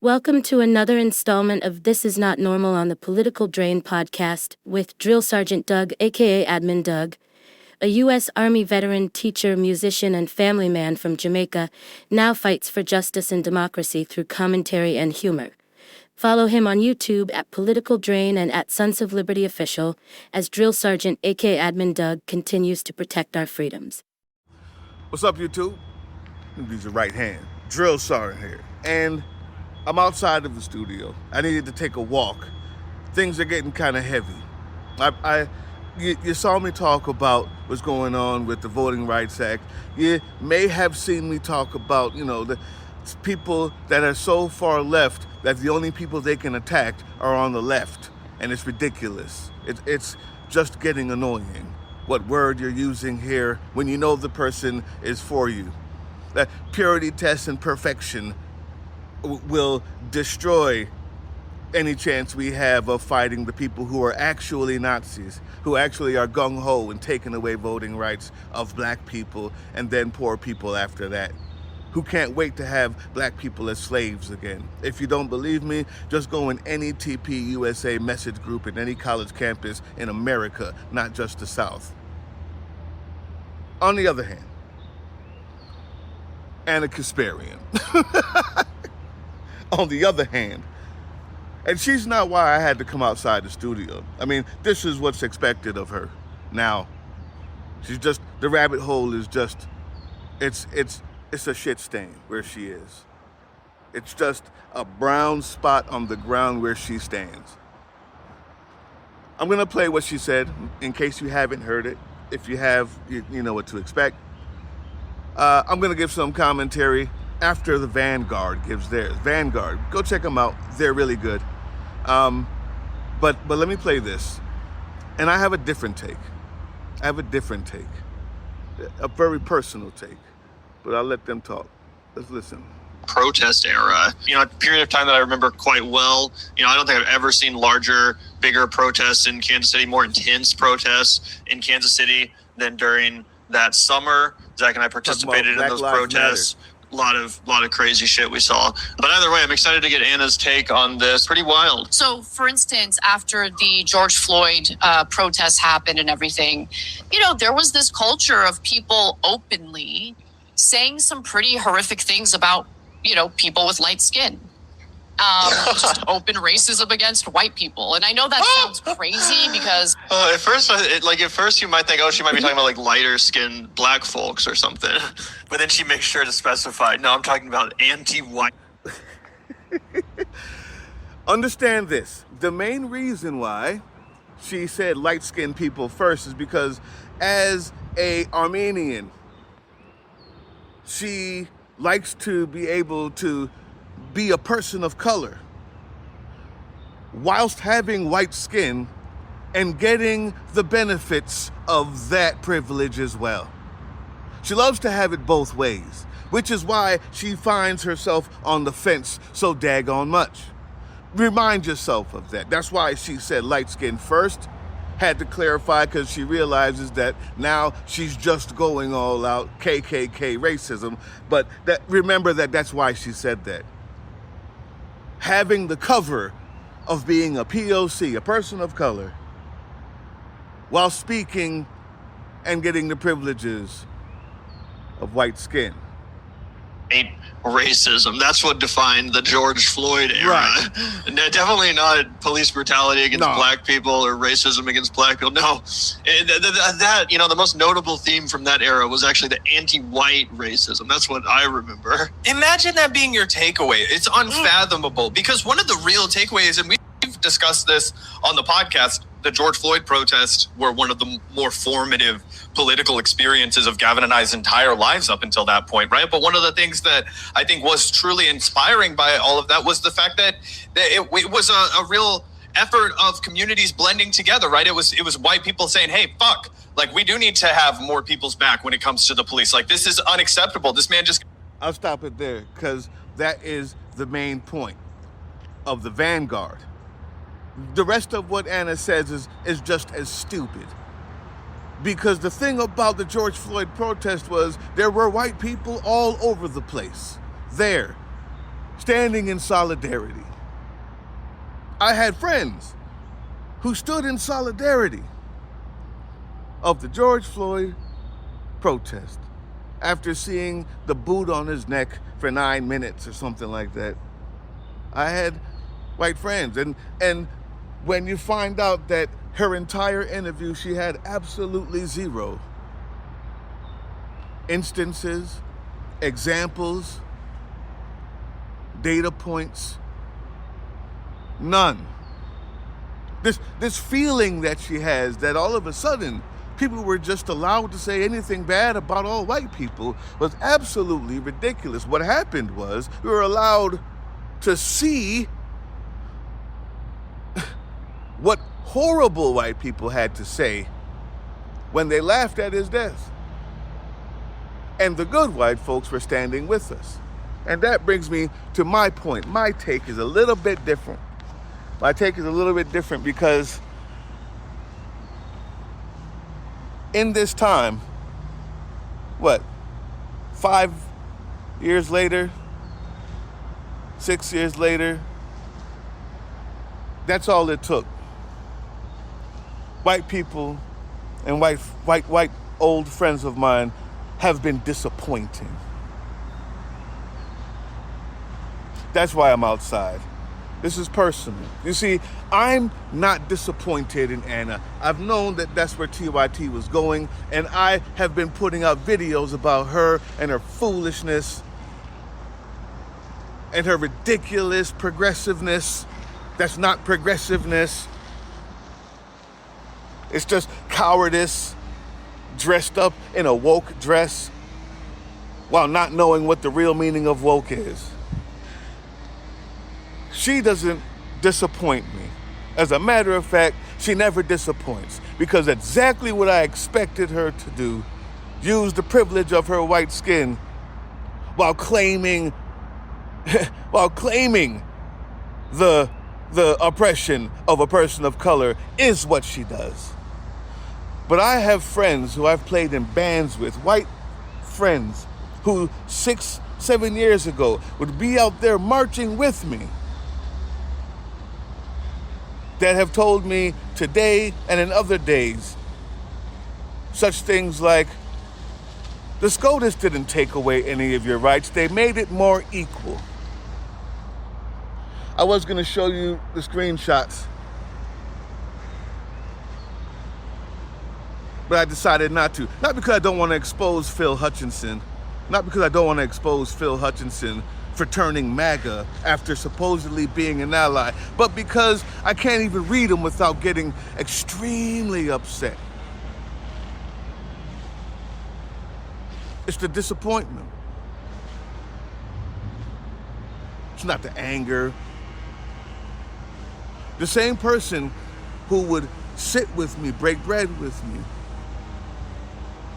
Welcome to another installment of This Is Not Normal on the Political Drain podcast with Drill Sergeant Doug, aka Admin Doug, a U.S. Army veteran, teacher, musician, and family man from Jamaica, now fights for justice and democracy through commentary and humor. Follow him on YouTube at Political Drain and at Sons of Liberty Official as Drill Sergeant, aka Admin Doug, continues to protect our freedoms. What's up, YouTube? Use your right hand. Drill Sergeant here. And I'm outside of the studio. I needed to take a walk. Things are getting kind of heavy. You saw me talk about what's going on with the Voting Rights Act. You may have seen me talk about, the people that are so far left that the only people they can attack are on the left. And it's ridiculous. It's just getting annoying. What word you're using here when you know the person is for you. That purity test and perfection will destroy any chance we have of fighting the people who are actually Nazis, who actually are gung-ho and taking away voting rights of black people and then poor people after that, who can't wait to have black people as slaves again. If you don't believe me, just go in any TPUSA message group in any college campus in America, not just the South. On the other hand, Ana Kasparian. On the other hand, and she's not why I had to come outside the studio. I mean, this is what's expected of her now. She's just, the rabbit hole is just, it's a shit stain where she is. It's just a brown spot on the ground where she stands. I'm gonna play what she said in case you haven't heard it. If you have, you know what to expect. I'm gonna give some commentary after the Vanguard gives theirs. Vanguard, go check them out. They're really good. But let me play this. And I have a different take. A very personal take. But I'll let them talk. Let's listen. Protest era, a period of time that I remember quite well. I don't think I've ever seen larger, bigger protests in Kansas City, more intense protests in Kansas City than during that summer. Zach and I participated in those protests. A lot of crazy shit we saw. But either way, I'm excited to get Anna's take on this. Pretty wild. So, for instance, after the George Floyd protests happened and everything, there was this culture of people openly saying some pretty horrific things about, people with light skin. Just open racism against white people. And I know that sounds crazy because... At first you might think, she might be talking about lighter skinned black folks or something. But then she makes sure to specify, no, I'm talking about anti-white. Understand this. The main reason why she said light-skinned people first is because as a Armenian, she likes to be able to be a person of color whilst having white skin and getting the benefits of that privilege as well. She loves to have it both ways, which is why she finds herself on the fence so daggone much. Remind yourself of that. That's why she said light skin first. Had to clarify because she realizes that now she's just going all out KKK racism. But remember that's why she said that. Having the cover of being a POC, a person of color, while speaking and getting the privileges of white skin. Racism. That's what defined the George Floyd era. Right. No, definitely not police brutality against black people or racism against black people. No. The most notable theme from that era was actually the anti-white racism. That's what I remember. Imagine that being your takeaway. It's unfathomable because one of the real takeaways, and we've discussed this on the podcast, the George Floyd protests were one of the more formative political experiences of Gavin and I's entire lives up until that point, right? But one of the things that I think was truly inspiring by all of that was the fact that it was a real effort of communities blending together, right? It was white people saying, hey, fuck, we do need to have more people's back when it comes to the police. This is unacceptable. This man just... I'll stop it there because that is the main point of the Vanguard. The rest of what Anna says is just as stupid. Because the thing about the George Floyd protest was there were white people all over the place there. standing in solidarity. I had friends who stood in solidarity of the George Floyd protest after seeing the boot on his neck for 9 minutes or something like that. I had white friends, and when you find out that her entire interview, she had absolutely zero instances, examples, data points, none. This feeling that she has that all of a sudden people were just allowed to say anything bad about all white people was absolutely ridiculous. What happened was we were allowed to see what horrible white people had to say when they laughed at his death. And the good white folks were standing with us. And that brings me to my point. My take is a little bit different. My take is a little bit different because in this time, 5 years later, 6 years later, that's all it took. White people and white old friends of mine have been disappointing. That's why I'm outside. This is personal. You see, I'm not disappointed in Ana. I've known that that's where TYT was going, and I have been putting out videos about her and her foolishness and her ridiculous progressiveness. That's not progressiveness. It's just cowardice dressed up in a woke dress while not knowing what the real meaning of woke is. She doesn't disappoint me. As a matter of fact, she never disappoints because exactly what I expected her to do, use the privilege of her white skin while claiming the oppression of a person of color is what she does. But I have friends who I've played in bands with, white friends who 6-7 years ago would be out there marching with me, that have told me today and in other days such things like, the SCOTUS didn't take away any of your rights, they made it more equal. I was gonna show you the screenshots, but I decided not to. Not because I don't want to expose Phil Hutchinson, for turning MAGA after supposedly being an ally, but because I can't even read them without getting extremely upset. It's the disappointment. It's not the anger. The same person who would sit with me, break bread with me,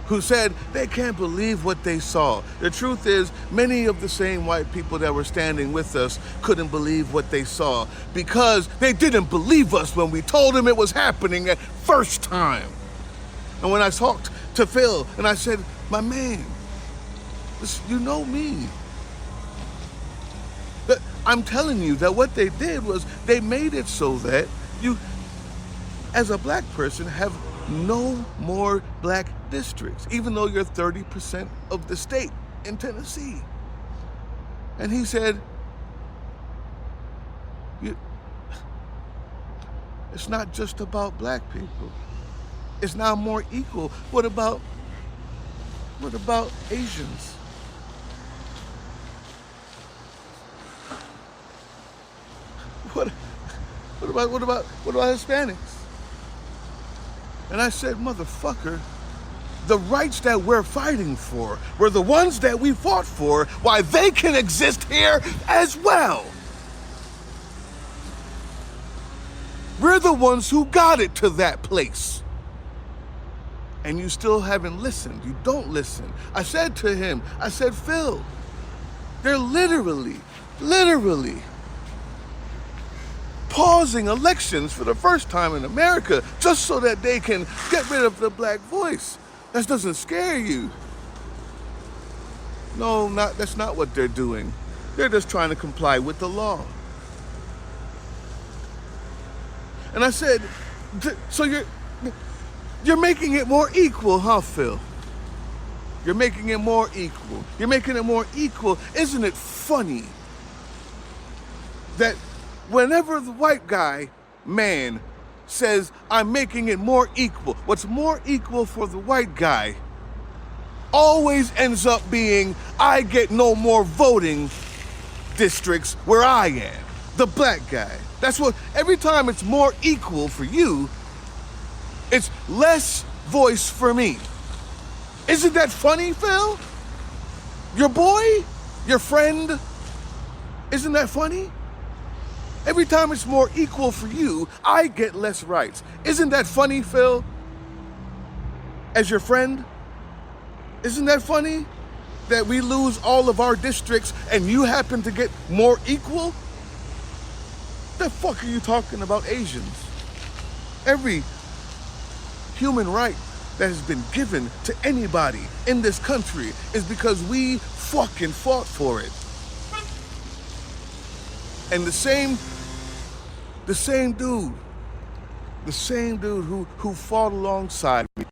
who said they can't believe what they saw. The truth is, many of the same white people that were standing with us couldn't believe what they saw because they didn't believe us when we told them it was happening at first time. And when I talked to Phil and I said, my man, you know me. I'm telling you that what they did was they made it so that you, as a black person, have no more black districts, even though you're 30% of the state in Tennessee. And he said, it's not just about black people. It's now more equal. What about Asians? What about Hispanics? And I said, motherfucker, the rights that we're fighting for were the ones that we fought for, why they can exist here as well. We're the ones who got it to that place. And you still haven't listened. You don't listen. I said to him, I said, Phil, they're literally pausing elections for the first time in America just so that they can get rid of the black voice. That doesn't scare you. No, that's not what they're doing. They're just trying to comply with the law. And I said, so you're making it more equal, huh, Phil? You're making it more equal. You're making it more equal. Isn't it funny that whenever the white guy, man, says, I'm making it more equal, what's more equal for the white guy always ends up being, I get no more voting districts where I am, the black guy. That's what, every time it's more equal for you, it's less voice for me. Isn't that funny, Phil? Your boy? Your friend? Isn't that funny? Every time it's more equal for you, I get less rights. Isn't that funny, Phil? As your friend? Isn't that funny? That we lose all of our districts and you happen to get more equal? The fuck are you talking about, Asians? Every human right that has been given to anybody in this country is because we fucking fought for it. And the same dude who fought alongside me,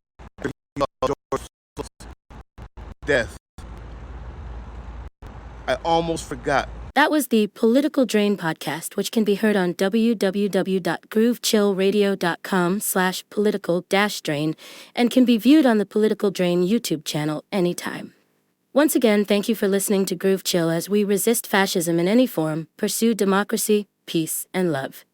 death. I almost forgot. That was the Political Drain podcast, which can be heard on www.groovechillradio.com/political-drain and can be viewed on the Political Drain YouTube channel anytime. Once again, thank you for listening to Groove Chill as we resist fascism in any form, pursue democracy, peace, and love.